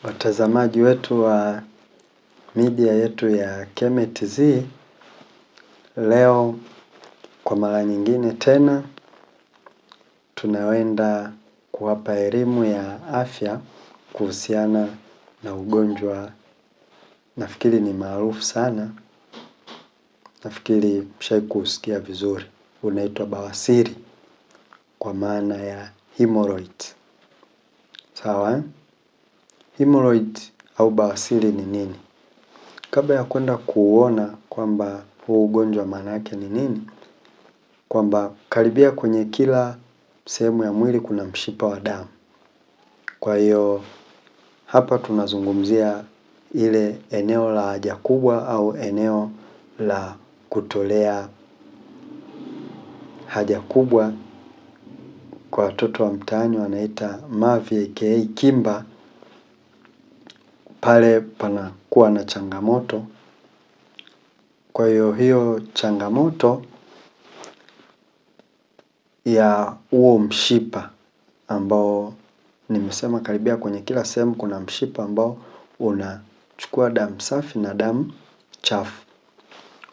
Watazamaji wetu wa media yetu ya KemeTZ, leo kwa mara nyingine tena tunaenda kuwapa elimu ya afya kuhusiana na ugonjwa, nafikiri ni maarufu sana, nafikiri mshawahi kusikia vizuri, unaitwa bawasiri kwa maana ya hemorrhoid. Sawa? Hemorrhoid au bawasiri ni nini? Kabla ya kwenda kuona kwamba huu ugonjwa maana yake ni nini, kwamba karibia kwenye kila sehemu ya mwili kuna mshipa wa damu. Kwa hiyo hapa tunazungumzia ile eneo la haja kubwa au eneo la kutolea haja kubwa, kwa watoto wa mtaani wanaita mavi aka kimba. Pale panakuwa na changamoto. Kwa hiyo changamoto ya huo mshipa ambao nimesema karibia kwenye kila sehemu kuna mshipa ambao unachukua damu safi na damu chafu.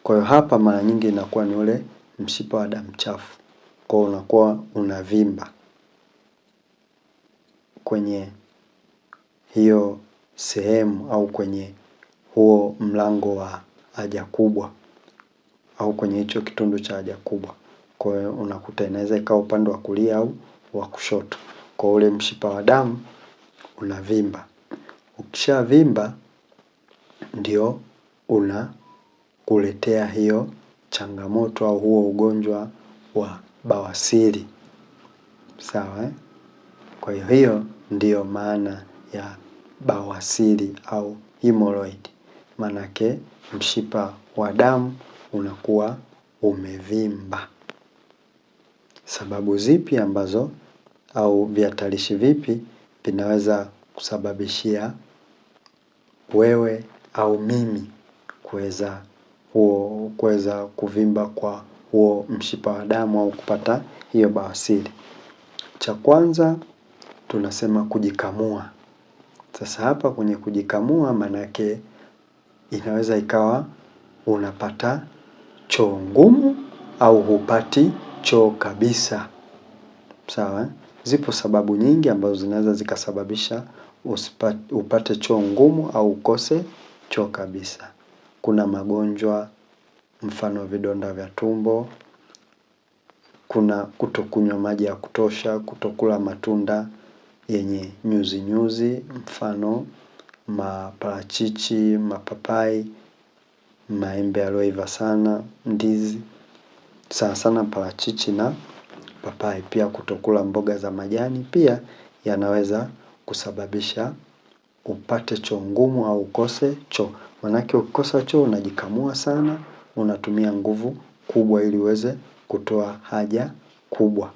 Kwa hiyo hapa mara nyingi inakuwa ni ule mshipa wa damu chafu. Kwa hiyo unakuwa unavimba kwenye hiyo sehemu au kwenye huo mlango wa haja kubwa au kwenye hicho kitundu cha haja kubwa. Kwa hiyo unakuta inaweza ikawa upande wa kulia au wa kushoto. Kwa ule mshipa wa damu unavimba. Ukishavimba ndio unakuletea hiyo changamoto au huo ugonjwa wa bawasiri. Sawa? Kwa hiyo ndio maana ya bawasiri au hemorrhoid. Maanake mshipa wa damu unakuwa umevimba. Sababu zipi ambazo au vihatarishi vipi vinaweza kusababishia wewe au mimi kuweza kuvimba kwa huo mshipa wa damu au kupata hiyo bawasiri? Cha kwanza tunasema kujikamua. Sasa hapa kwenye kujikamua maanake inaweza ikawa unapata choo ngumu au hupati choo kabisa. Sawa? Zipo sababu nyingi ambazo zinaweza zikasababisha upate choo ngumu au ukose choo kabisa. Kuna magonjwa mfano vidonda vya tumbo, kuna kutokunywa maji ya kutosha, kutokula matunda yenye nyuzi nyuzi, mfano maparachichi, mapapai, maembe yaliyoiva sana, ndizi, sana sana parachichi na papai. Pia kutokula mboga za majani pia yanaweza kusababisha upate choo ngumu au ukose choo. Maanake ukikosa choo unajikamua sana, unatumia nguvu kubwa ili uweze kutoa haja kubwa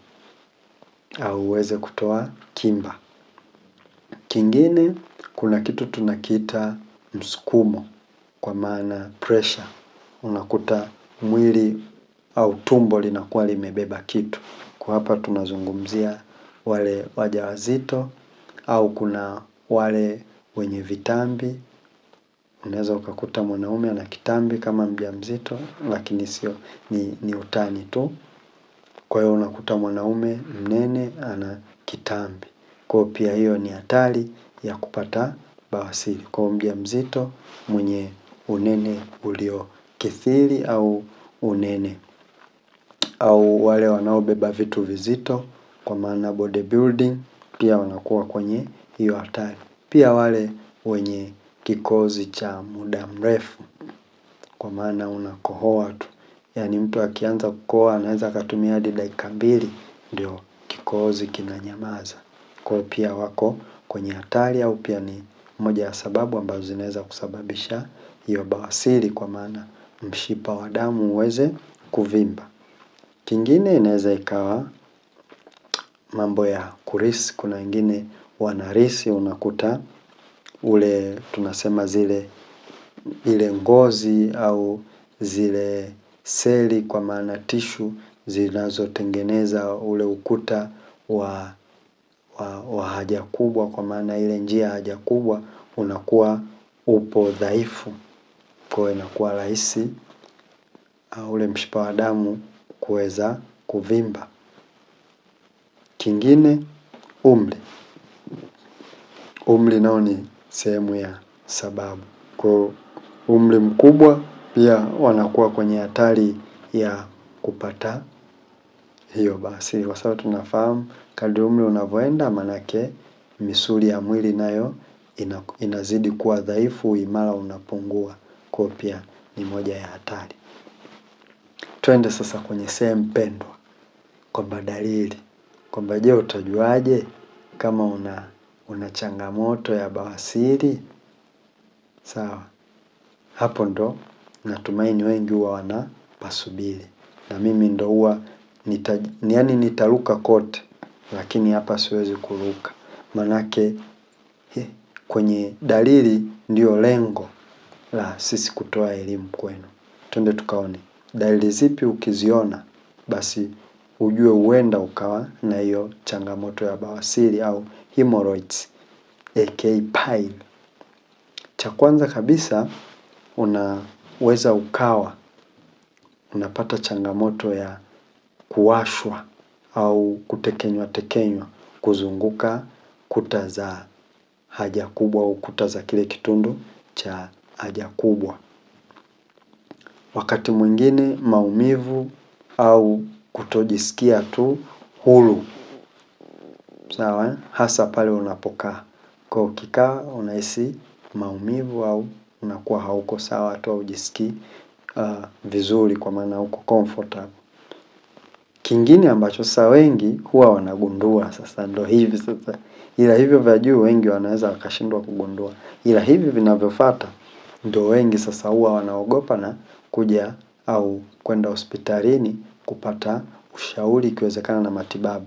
au uweze kutoa kimba. Kingine, kuna kitu tunakiita msukumo, kwa maana pressure. Unakuta mwili au tumbo linakuwa limebeba kitu. Kwa hapa tunazungumzia wale wajawazito au kuna wale wenye vitambi. Unaweza ukakuta mwanaume ana kitambi kama mjamzito, lakini sio, ni utani tu. Kwa hiyo unakuta mwanaume mnene ana kitambi. Kwa hiyo pia hiyo ni hatari ya kupata bawasiri. Kwa mjamzito mwenye unene uliokithiri au unene, au wale wanaobeba vitu vizito kwa maana bodybuilding, pia wanakuwa kwenye hiyo hatari. Pia wale wenye kikohozi cha muda mrefu, kwa maana unakohoa tu. Yaani mtu akianza kukohoa anaweza akatumia hadi dakika 2 ndio kikohozi kinanyamaza. Kwa hiyo pia wako kwenye hatari au pia ni moja ya sababu ambazo zinaweza kusababisha hiyo bawasiri, kwa maana mshipa wa damu uweze kuvimba. Kingine inaweza ikawa mambo ya kurithi. Kuna wengine wanarithi, unakuta ule tunasema ile ngozi au zile seli, kwa maana tishu zinazotengeneza ule ukuta wa wa haja kubwa, kwa maana ile njia ya haja kubwa unakuwa upo dhaifu, kwa hiyo inakuwa rahisi ule mshipa wa damu kuweza kuvimba. Kingine, umri nao ni sehemu ya sababu. Kwa umri mkubwa pia wanakuwa kwenye hatari ya kupata hiyo bawasiri, kwa sababu tunafahamu kadri umri unavyoenda, manake misuli ya mwili nayo inazidi kuwa dhaifu, imara unapungua, kwa pia ni moja ya hatari. Twende sasa kwenye sehemu pendwa, kwamba dalili, kwamba je, utajuaje kama una changamoto ya bawasiri? Sawa, hapo ndo natumaini wengi huwa wanapasubiri, na mimi ndo huwa nitaruka kote, lakini hapa siwezi kuruka, manake kwenye dalili ndio lengo la sisi kutoa elimu kwenu. Twende tukaone dalili zipi, ukiziona basi ujue huenda ukawa na hiyo changamoto ya bawasiri au hemorrhoids aka pile. Cha kwanza kabisa, unaweza ukawa unapata changamoto ya kuwashwa au kutekenywa kuzunguka kuta za haja kubwa au kuta za kile kitundu cha haja kubwa. Wakati mwingine maumivu au kutojisikia tu huru. Sawa, hasa pale unapokaa. Kwa ukikaa unahisi maumivu au unakuwa hauko sawa tu, hujisikii vizuri, kwa maana hauko comfortable. Kingine ambacho sasa wengi huwa wanagundua sasa ndo hivi sasa, ila hivyo vya juu wengi wanaweza wakashindwa kugundua, ila hivi vinavyofuata ndo wengi sasa huwa wanaogopa na kuja au kwenda hospitalini kupata ushauri, ikiwezekana na matibabu.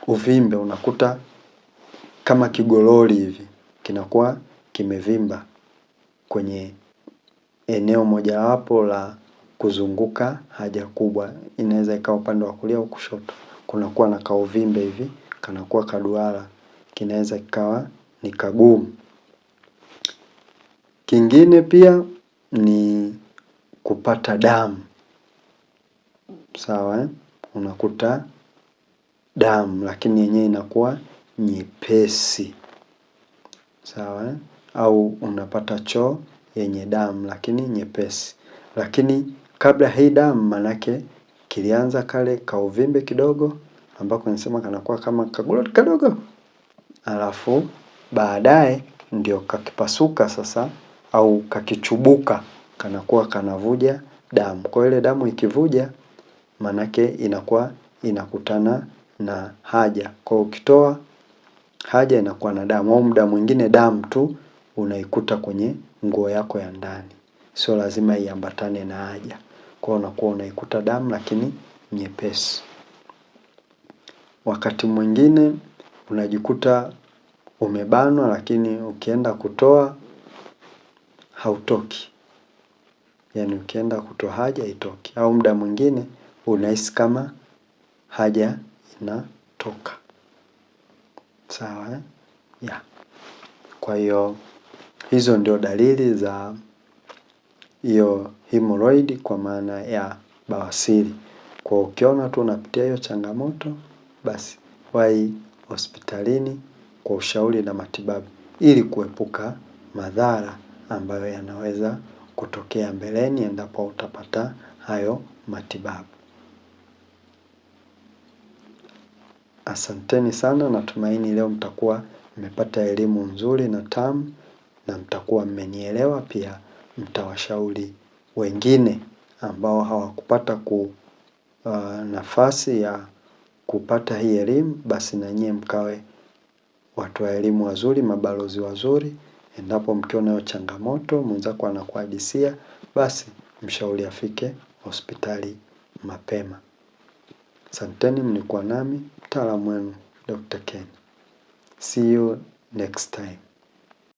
Uvimbe, unakuta kama kigololi hivi kinakuwa kimevimba kwenye eneo mojawapo la kuzunguka haja kubwa, inaweza ikawa upande wa kulia au kushoto, kunakuwa na kauvimbe hivi, kanakuwa kaduara, kinaweza kikawa ni kagumu. Kingine pia ni kupata damu. Sawa, unakuta damu lakini yenyewe inakuwa nyepesi. Sawa, au unapata choo yenye damu lakini nyepesi. Lakini kabla hii damu, manake kilianza kale kauvimbe kidogo ambako nasema kanakuwa kama kagololi kadogo, alafu baadaye ndio kakipasuka sasa au kakichubuka, kanakuwa kanavuja damu. Kwa ile damu ikivuja, manake inakuwa inakutana na haja. Kwa ukitoa haja inakuwa na damu, au muda mwingine damu tu unaikuta kwenye nguo yako ya ndani, sio lazima iambatane na haja. Kwa unakuwa unaikuta damu lakini nyepesi. Wakati mwingine unajikuta umebanwa, lakini ukienda kutoa hautoki. Yaani ukienda kutoa haja haitoki, au muda mwingine unahisi kama haja inatoka. Sawa, ya. Kwa hiyo hizo ndio dalili za hiyo hemorrhoid, kwa maana ya bawasiri. Kwa ukiona tu unapitia hiyo changamoto, basi wahi hospitalini kwa ushauri na matibabu, ili kuepuka madhara ambayo yanaweza kutokea mbeleni endapo utapata hayo matibabu. Asanteni sana, natumaini leo mtakuwa mmepata elimu nzuri na tamu, na mtakuwa mmenielewa, pia mtawashauri wengine ambao hawakupata nafasi ya kupata hii elimu, basi na nyie mkawe watu wa elimu wazuri, mabalozi wazuri. Endapo mkiona hiyo changamoto mwenzako anakuhadisia, basi mshauri afike hospitali mapema. Asanteni, mlikuwa nami mtaalamu wenu Dr. Ken. See you next time.